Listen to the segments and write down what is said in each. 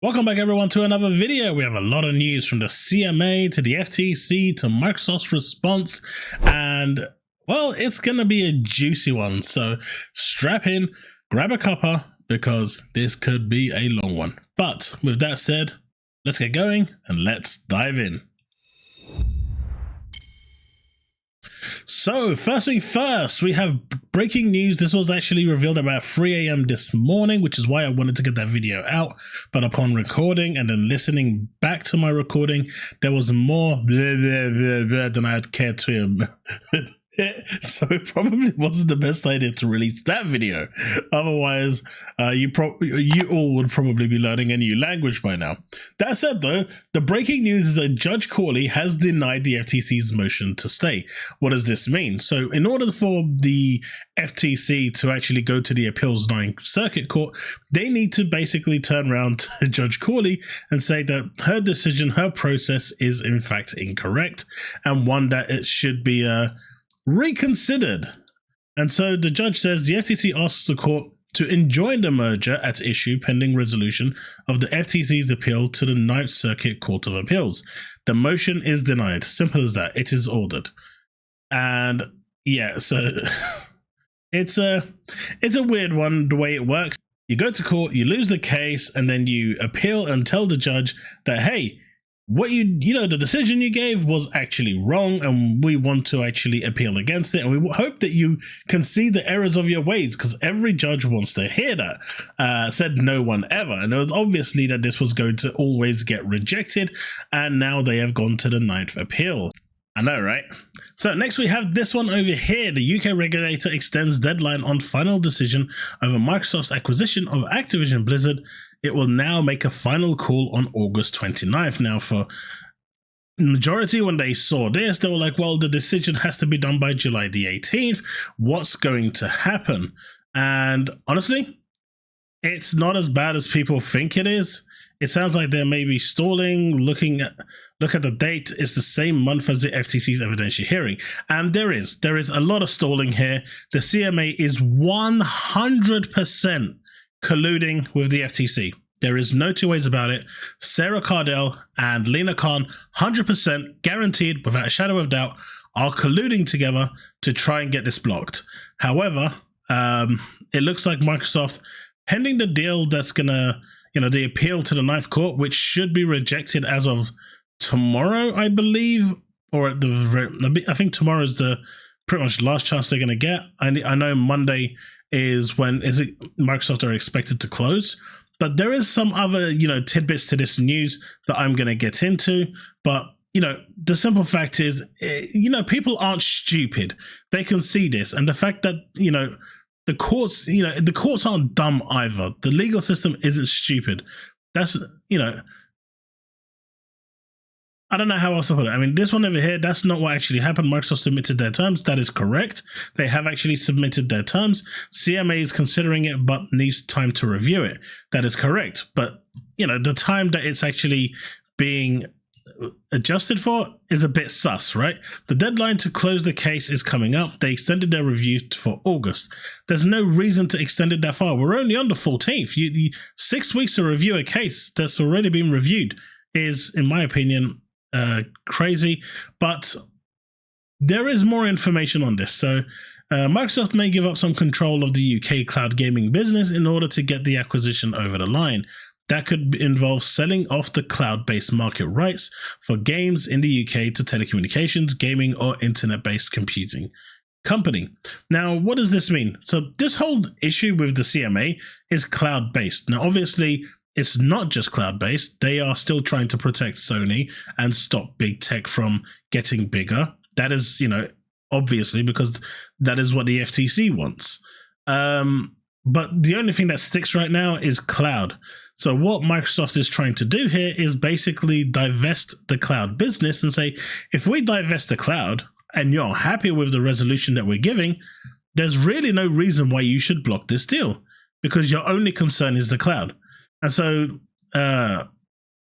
Welcome back everyone to another video. We have a lot of news from the CMA to the FTC to Microsoft's response, and well, it's gonna be a juicy one. So strap in, grab a cuppa, because this could be a long one. But with that said, let's get going and let's dive in. So first thing first, we have breaking news. This was actually revealed about 3 a.m. this morning, which is why I wanted to get that video out. But upon recording and then listening back to my recording, there was more blah, blah, blah, blah, than I had cared to so it probably wasn't the best idea to release that video. Otherwise, you all would probably be learning a new language by now. That said though, the breaking news is that Judge Corley has denied the FTC's motion to stay. What does this mean? So in order for the FTC to actually go to the Appeals 9th Circuit Court, they need to basically turn around to Judge Corley and say that her decision, her process is in fact incorrect, and one that it should be reconsidered. And so the judge says the FTC asks the court to enjoin the merger at issue pending resolution of the FTC's appeal to the 9th Circuit Court of Appeals. The motion is denied. Simple as that. It is ordered. And yeah, so it's a weird one, the way it works. You go to court, you lose the case, and then you appeal and tell the judge that, hey, what the decision you gave was actually wrong, and we want to actually appeal against it, and we hope that you can see the errors of your ways, because every judge wants to hear that. Said no one ever, and it was obviously that this was going to always get rejected, and now they have gone to the 9th appeal. I know, right? So next we have this one over here. The UK regulator extends deadline on final decision over Microsoft's acquisition of Activision Blizzard. It will now make a final call on August 29th. Now, for the majority, when they saw this, they were like, well, the decision has to be done by July the 18th. What's going to happen? And honestly, it's not as bad as people think it is. It sounds like they're maybe stalling. Look at the date. It's the same month as the FTC's evidentiary hearing. And there is a lot of stalling here. The CMA is 100% colluding with the FTC. There is no two ways about it. Sarah Cardell and Lena Khan, 100% guaranteed, without a shadow of doubt, are colluding together to try and get this blocked. However, it looks like Microsoft, pending the deal that's gonna, the appeal to the 9th Court, which should be rejected as of tomorrow, I believe, or at the I think tomorrow is the pretty much last chance they're gonna get. I know Monday is when Microsoft are expected to close, but there is some other tidbits to this news that I'm going to get into. But the simple fact is, people aren't stupid. They can see this, and the fact that the courts aren't dumb either. The legal system isn't stupid. That's I don't know how else to put it. I mean, this one over here, that's not what actually happened. Microsoft submitted their terms. That is correct. They have actually submitted their terms. CMA is considering it, but needs time to review it. That is correct. But, the time that it's actually being adjusted for is a bit sus, right? The deadline to close the case is coming up. They extended their review for August. There's no reason to extend it that far. We're only on the 14th. 6 weeks to review a case that's already been reviewed is, in my opinion, crazy. But there is more information on this. So Microsoft may give up some control of the UK cloud gaming business in order to get the acquisition over the line. That could involve selling off the cloud-based market rights for games in the UK to telecommunications, gaming, or internet-based computing company. Now, what does this mean? So this whole issue with the CMA is cloud-based. Now, obviously, it's not just cloud-based. They are still trying to protect Sony and stop big tech from getting bigger. That is, obviously, because that is what the FTC wants. But the only thing that sticks right now is cloud. So what Microsoft is trying to do here is basically divest the cloud business and say, if we divest the cloud and you're happy with the resolution that we're giving, there's really no reason why you should block this deal, because your only concern is the cloud. And so the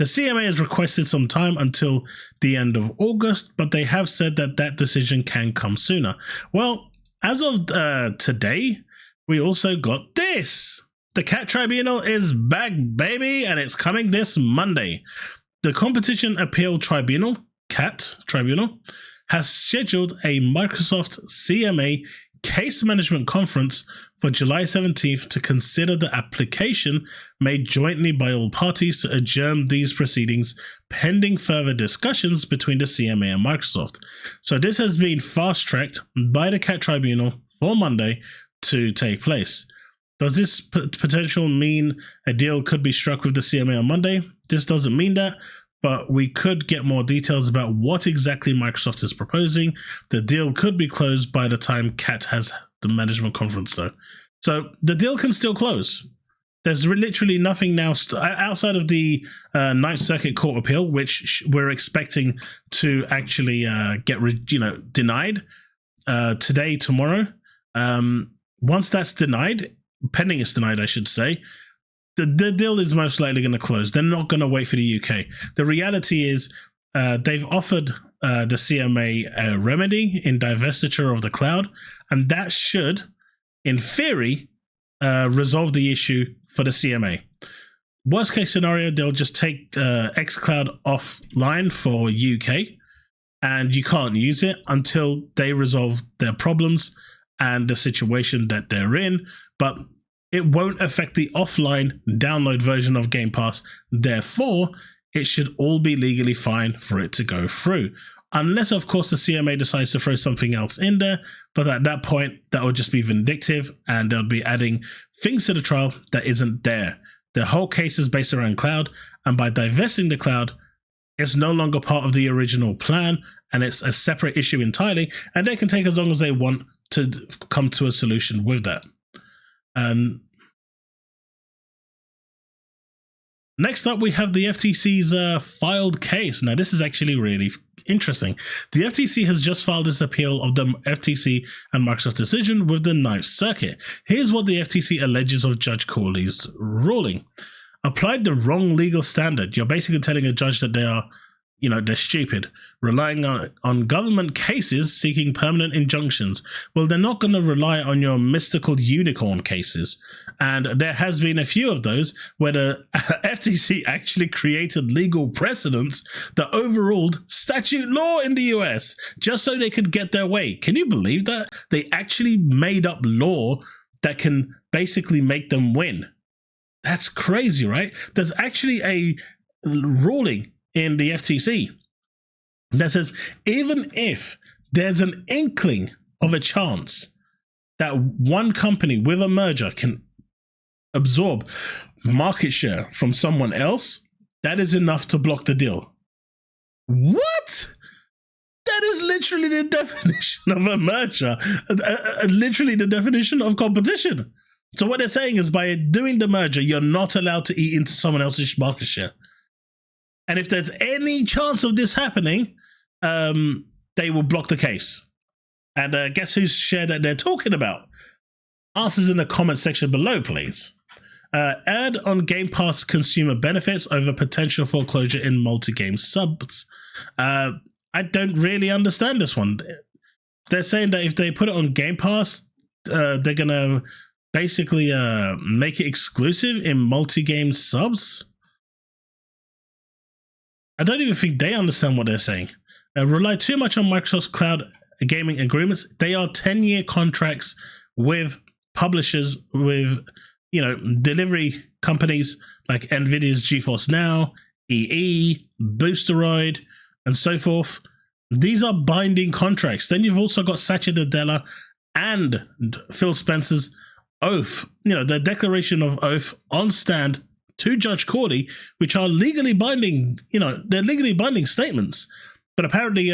CMA has requested some time until the end of August, but they have said that that decision can come sooner. Well, as of today, we also got this. The CAT Tribunal is back, baby, and it's coming this Monday. The Competition Appeal Tribunal, CAT Tribunal, has scheduled a Microsoft CMA case management conference for July 17th to consider the application made jointly by all parties to adjourn these proceedings pending further discussions between the CMA and Microsoft. So this has been fast-tracked by the CAT Tribunal for Monday to take place. Does this potential mean a deal could be struck with the CMA on Monday? This doesn't mean that, but we could get more details about what exactly Microsoft is proposing. The deal could be closed by the time CAT has the management conference, though. So the deal can still close. There's literally nothing now outside of the Ninth Circuit Court appeal, which we're expecting to actually get denied today, tomorrow. Once that's denied, pending it's denied, I should say, the deal is most likely going to close. They're not going to wait for the UK. The reality is they've offered the CMA a remedy in divestiture of the cloud, and that should, in theory, resolve the issue for the CMA. Worst case scenario, they'll just take xCloud offline for UK, and you can't use it until they resolve their problems and the situation that they're in, but it won't affect the offline download version of Game Pass. Therefore, it should all be legally fine for it to go through. Unless, of course, the CMA decides to throw something else in there, but at that point, that would just be vindictive and they'll be adding things to the trial that isn't there. The whole case is based around cloud, and by divesting the cloud, it's no longer part of the original plan, and it's a separate issue entirely, and they can take as long as they want to come to a solution with that. Next up, we have the FTC's filed case. Now, this is actually really interesting. The FTC has just filed this appeal of the FTC and Microsoft decision with the Ninth Circuit. Here's what the FTC alleges of Judge Corley's ruling. Applied the wrong legal standard. You're basically telling a judge that they are, they're stupid, relying on government cases seeking permanent injunctions. Well, they're not going to rely on your mystical unicorn cases. And there has been a few of those where the FTC actually created legal precedents that overruled statute law in the US just so they could get their way. Can you believe that? They actually made up law that can basically make them win. That's crazy, right? There's actually a ruling in the FTC that says even if there's an inkling of a chance that one company with a merger can absorb market share from someone else, that is enough to block the deal. What? That is literally the definition of a merger, literally the definition of competition. So what they're saying is by doing the merger, you're not allowed to eat into someone else's market share. And if there's any chance of this happening, they will block the case. And guess whose share that they're talking about? Answers in the comment section below, please. Add on Game Pass consumer benefits over potential foreclosure in multi-game subs. I don't really understand this one. They're saying that if they put it on Game Pass, they're going to basically make it exclusive in multi-game subs. I don't even think they understand what they're saying. Rely too much on Microsoft's cloud gaming agreements. They are 10-year contracts with publishers, with delivery companies like Nvidia's GeForce Now, EE, Boosteroid, and so forth. These are binding contracts. Then you've also got Satya Nadella and Phil Spencer's oath, the declaration of oath on stand to Judge Corley, which are legally binding, they're legally binding statements. But apparently,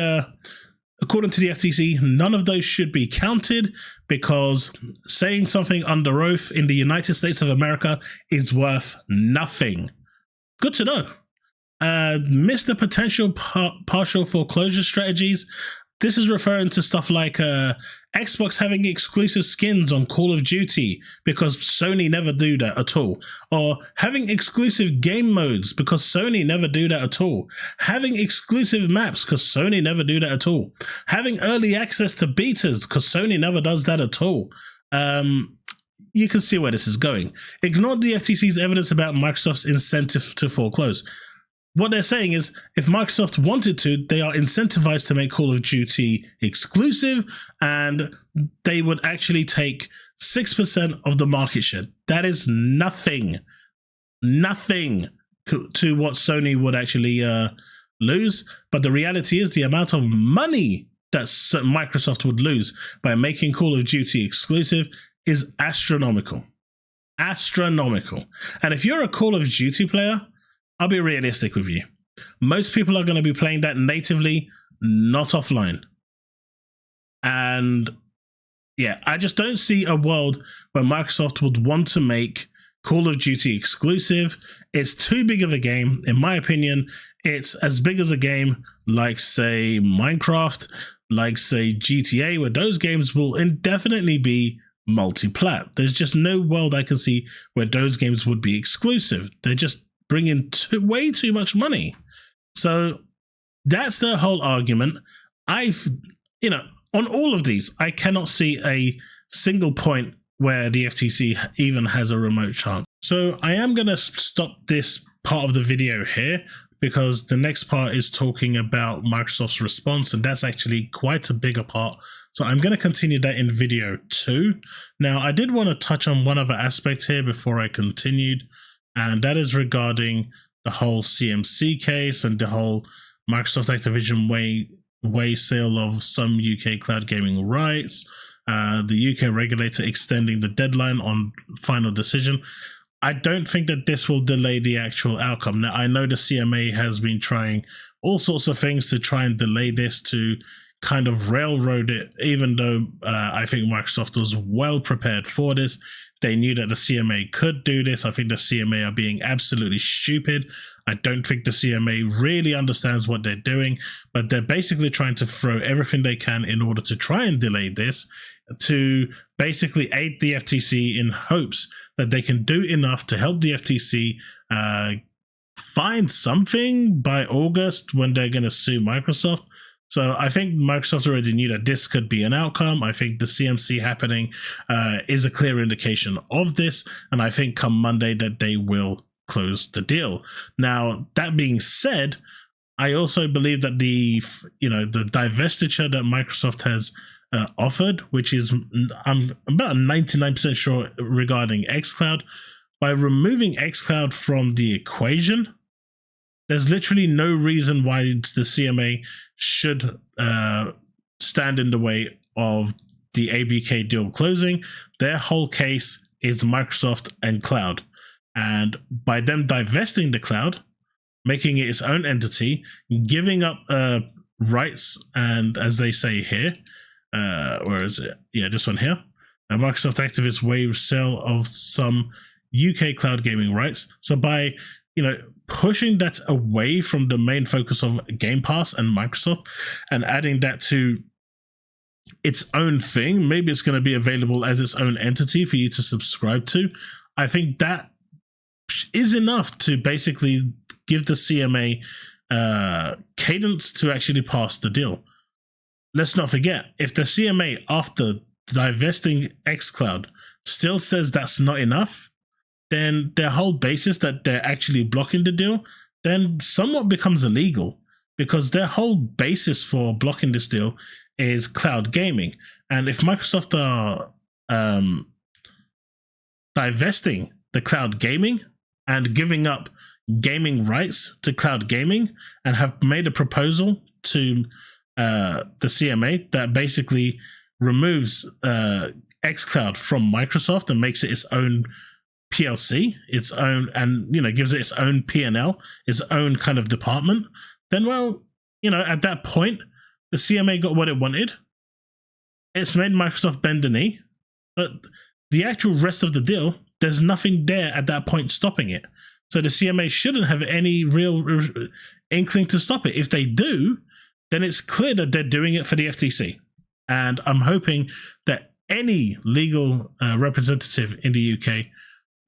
according to the FTC, none of those should be counted because saying something under oath in the United States of America is worth nothing. Good to know. Missed the potential partial foreclosure strategies. This is referring to stuff like Xbox having exclusive skins on Call of Duty because Sony never do that at all. Or having exclusive game modes because Sony never do that at all. Having exclusive maps because Sony never do that at all. Having early access to betas because Sony never does that at all. you can see where this is going. Ignore the FTC's evidence about Microsoft's incentive to foreclose. What they're saying is, if Microsoft wanted to, they are incentivized to make Call of Duty exclusive, and they would actually take 6% of the market share. That is nothing to what Sony would actually lose. But the reality is the amount of money that Microsoft would lose by making Call of Duty exclusive is astronomical. And if you're a Call of Duty player, I'll be realistic with you. Most people are going to be playing that natively, not offline. And yeah, I just don't see a world where Microsoft would want to make Call of Duty exclusive. It's too big of a game. In my opinion, it's as big as a game like, say, Minecraft, like, say, GTA, where those games will indefinitely be multi-plat. There's just no world I can see where those games would be exclusive. They're just bringing way too much money. So that's the whole argument. On all of these, I cannot see a single point where the FTC even has a remote chance. So I am going to stop this part of the video here, because the next part is talking about Microsoft's response, and that's actually quite a bigger part. So I'm going to continue that in video 2. Now, I did want to touch on one other aspect here before I continued, and that is regarding the whole CMC case and the whole Microsoft Activision way sale of some UK cloud gaming rights, the UK regulator extending the deadline on final decision. I don't think that this will delay the actual outcome. Now, I know the CMA has been trying all sorts of things to try and delay this, to kind of railroad it, even though I think Microsoft was well prepared for this. They knew that the CMA could do this. I think the CMA are being absolutely stupid. I don't think the CMA really understands what they're doing, but they're basically trying to throw everything they can in order to try and delay this, to basically aid the FTC in hopes that they can do enough to help the FTC find something by August when they're going to sue Microsoft. So I think Microsoft already knew that this could be an outcome. I think the CMC happening is a clear indication of this, and I think come Monday that they will close the deal. Now, that being said, I also believe that the divestiture that Microsoft has offered, which is I'm about 99% sure regarding xCloud, by removing xCloud from the equation, there's literally no reason why the CMA should stand in the way of the ABK deal closing. Their whole case is Microsoft and cloud. And by them divesting the cloud, making it its own entity, giving up rights, and as they say here, where is it? Yeah, this one here. Microsoft activists waive sale of some UK cloud gaming rights. So by pushing that away from the main focus of Game Pass and Microsoft and adding that to its own thing, maybe it's going to be available as its own entity for you to subscribe to. I think that is enough to basically give the CMA cadence to actually pass the deal. Let's not forget, if the CMA, after divesting xCloud, still says that's not enough, then their whole basis that they're actually blocking the deal then somewhat becomes illegal, because their whole basis for blocking this deal is cloud gaming. And if Microsoft are divesting the cloud gaming and giving up gaming rights to cloud gaming, and have made a proposal to the CMA that basically removes xCloud from Microsoft and makes it its own PLC, its own, and gives it its own P&L, its own kind of department, then at that point the CMA got what it wanted. It's made Microsoft bend the knee, but the actual rest of the deal, there's nothing there at that point stopping it. So the CMA shouldn't have any real inkling to stop it. If they do, then it's clear that they're doing it for the FTC. And I'm hoping that any legal representative in the UK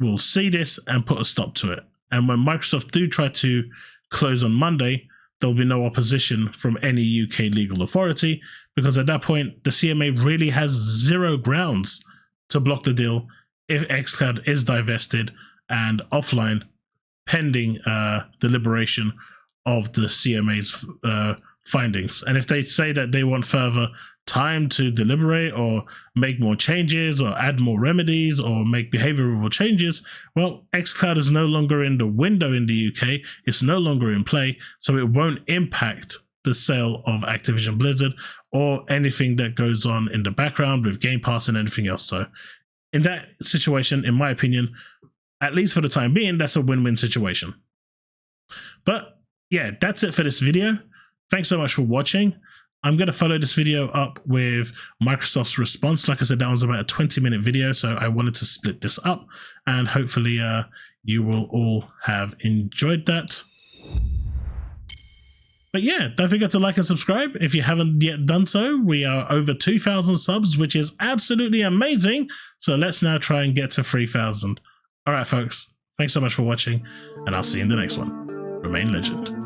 will see this and put a stop to it. And when Microsoft do try to close on Monday, there'll be no opposition from any UK legal authority, because at that point, the CMA really has zero grounds to block the deal if xCloud is divested and offline pending deliberation of the CMA's findings. And if they say that they want further time to deliberate or make more changes or add more remedies or make behavioral changes, well, xCloud is no longer in the window in the UK. It's no longer in play, so it won't impact the sale of Activision Blizzard or anything that goes on in the background with Game Pass and anything else. So in that situation, in my opinion, at least for the time being, that's a win-win situation. But yeah, that's it for this video. Thanks so much for watching. I'm going to follow this video up with Microsoft's response. Like I said, that was about a 20-minute video, so I wanted to split this up, and hopefully you will all have enjoyed that. But yeah, don't forget to like and subscribe if you haven't yet done so. We are over 2,000 subs, which is absolutely amazing. So let's now try and get to 3,000. All right, folks, thanks so much for watching, and I'll see you in the next one. Remain legend.